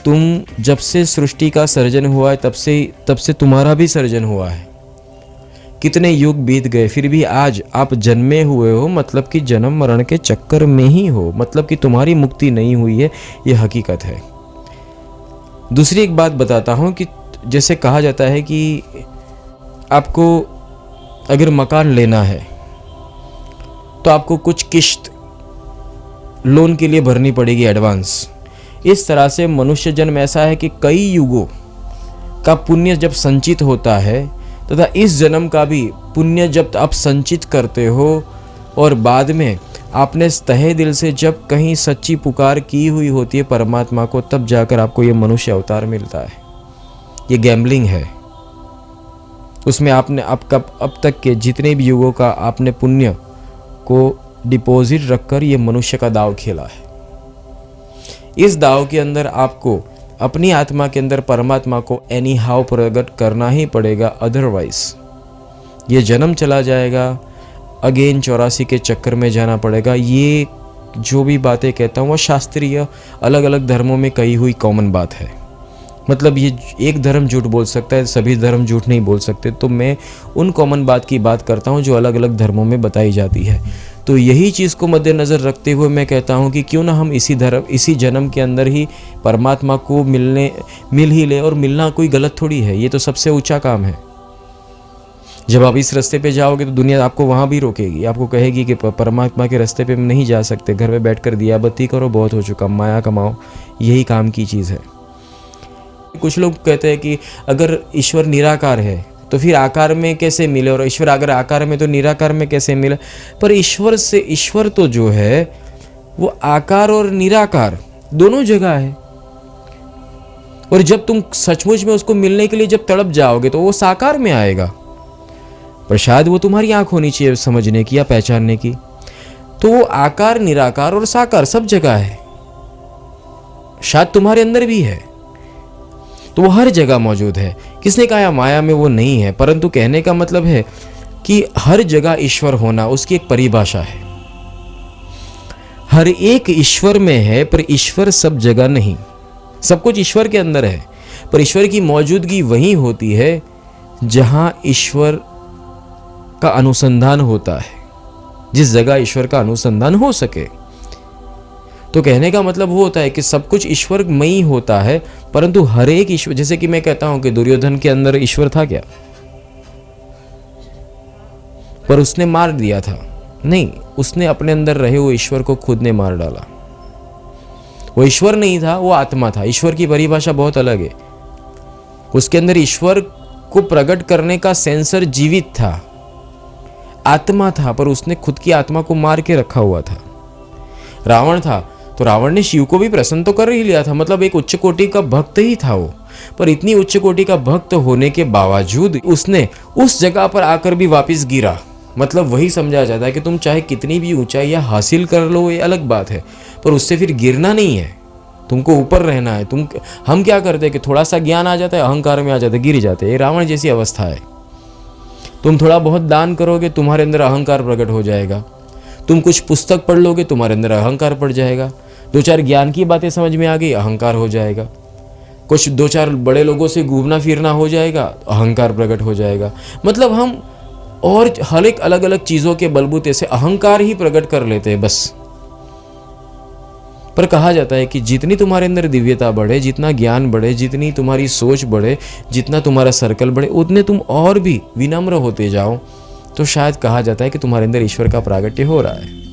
तुम जब से सृष्टि का सर्जन हुआ है तब से तुम्हारा भी सर्जन हुआ है। कितने युग बीत गए, फिर भी आज आप जन्मे हुए हो, मतलब कि जन्म मरण के चक्कर में ही हो, मतलब कि तुम्हारी मुक्ति नहीं हुई है, ये हकीकत है। दूसरी एक बात बताता हूँ कि जैसे कहा जाता है कि आपको अगर मकान लेना है तो आपको कुछ किश्त लोन के लिए भरनी पड़ेगी एडवांस। इस तरह से मनुष्य जन्म ऐसा है कि कई युगों का पुण्य जब संचित होता है तथा इस जन्म का भी पुण्य जब आप संचित करते हो और बाद में आपने तहे दिल से जब कहीं सच्ची पुकार की हुई होती है परमात्मा को, तब जाकर आपको ये मनुष्य अवतार मिलता है। ये गैम्बलिंग है। उसमें आपने आपका अब तक के जितने भी युगों का आपने पुण्य को डिपॉजिट रखकर ये मनुष्य का दाव खेला है। इस दाव के अंदर आपको अपनी आत्मा के अंदर परमात्मा को एनी हाउ प्रकट करना ही पड़ेगा, अदरवाइज ये जन्म चला जाएगा, अगेन 84 के चक्कर में जाना पड़ेगा। ये जो भी बातें कहता हूँ वो शास्त्रीय अलग अलग धर्मों में कही हुई कॉमन बात है। मतलब ये एक धर्म झूठ बोल सकता है, सभी धर्म झूठ नहीं बोल सकते। तो मैं उन कॉमन बात की बात करता हूँ जो अलग अलग धर्मों में बताई जाती है। तो यही चीज़ को मद्देनज़र रखते हुए मैं कहता हूँ कि क्यों ना हम इसी जन्म के अंदर ही परमात्मा को मिल ही ले। और मिलना कोई गलत थोड़ी है, ये तो सबसे ऊंचा काम है। जब आप इस रास्ते पे जाओगे तो दुनिया आपको वहाँ भी रोकेगी, आपको कहेगी कि परमात्मा के रास्ते पे नहीं जा सकते, घर में बैठकर दिया बत्ती करो, बहुत हो चुका, माया कमाओ, यही काम की चीज़ है। कुछ लोग कहते हैं कि अगर ईश्वर निराकार है तो फिर आकार में कैसे मिले, और ईश्वर अगर आकार में तो निराकार में कैसे मिले। पर ईश्वर तो जो है वो आकार और निराकार दोनों जगह है। और जब तुम सचमुच में उसको मिलने के लिए जब तड़प जाओगे तो वो साकार में आएगा। पर शायद वो तुम्हारी आंख होनी चाहिए समझने की या पहचानने की। तो वो आकार, निराकार और साकार सब जगह है, शायद तुम्हारे अंदर भी है, तो वो हर जगह मौजूद है। किसने कहा माया में वो नहीं है, परंतु कहने का मतलब है कि हर जगह ईश्वर होना उसकी एक परिभाषा है। हर एक ईश्वर में है, पर ईश्वर सब जगह नहीं। सब कुछ ईश्वर के अंदर है, पर ईश्वर की मौजूदगी वहीं होती है जहां ईश्वर का अनुसंधान होता है, जिस जगह ईश्वर का अनुसंधान हो सके। तो कहने का मतलब वो होता है कि सब कुछ ईश्वरमयी होता है, परंतु हर एक ईश्वर, जैसे कि मैं कहता हूं कि दुर्योधन के अंदर ईश्वर था क्या? पर उसने मार दिया था? नहीं, उसने अपने अंदर रहे हुए ईश्वर को खुद ने मार डाला। वो ईश्वर नहीं था, वो आत्मा था। ईश्वर की परिभाषा बहुत अलग है। उसके अंदर ईश्वर को प्रकट करने का सेंसर जीवित था, आत्मा था, पर उसने खुद की आत्मा को मार के रखा हुआ था। रावण था तो रावण ने शिव को भी प्रसन्न तो कर ही लिया था, मतलब एक उच्च कोटि का भक्त ही था वो। पर इतनी उच्च कोटि का भक्त होने के बावजूद उसने उस जगह पर आकर भी वापस गिरा। मतलब वही समझा जाता है कि तुम चाहे कितनी भी ऊंचाई हासिल कर लो, ये अलग बात है, पर उससे फिर गिरना नहीं है, तुमको ऊपर रहना है। हम क्या करते हैं कि थोड़ा सा ज्ञान आ जाता है, अहंकार में आ जाते, गिर जाते हैं। ये रावण जैसी अवस्था है। तुम थोड़ा बहुत दान करोगे, तुम्हारे अंदर अहंकार प्रकट हो जाएगा। तुम कुछ पुस्तक पढ़ लोगे, तुम्हारे अंदर अहंकार पड़ जाएगा। दो चार ज्ञान की बातें समझ में आ गई, अहंकार हो जाएगा। कुछ दो चार बड़े लोगों से घूमना फिरना हो जाएगा, अहंकार प्रकट हो जाएगा। मतलब हम और हर एक अलग अलग चीज़ों के बलबूते से अहंकार ही प्रकट कर लेते हैं बस। पर कहा जाता है कि जितनी तुम्हारे अंदर दिव्यता बढ़े, जितना ज्ञान बढ़े, जितनी तुम्हारी सोच बढ़े, जितना तुम्हारा सर्कल बढ़े, उतने तुम और भी विनम्र होते जाओ। तो शायद कहा जाता है कि तुम्हारे अंदर ईश्वर का प्रागट्य हो रहा है।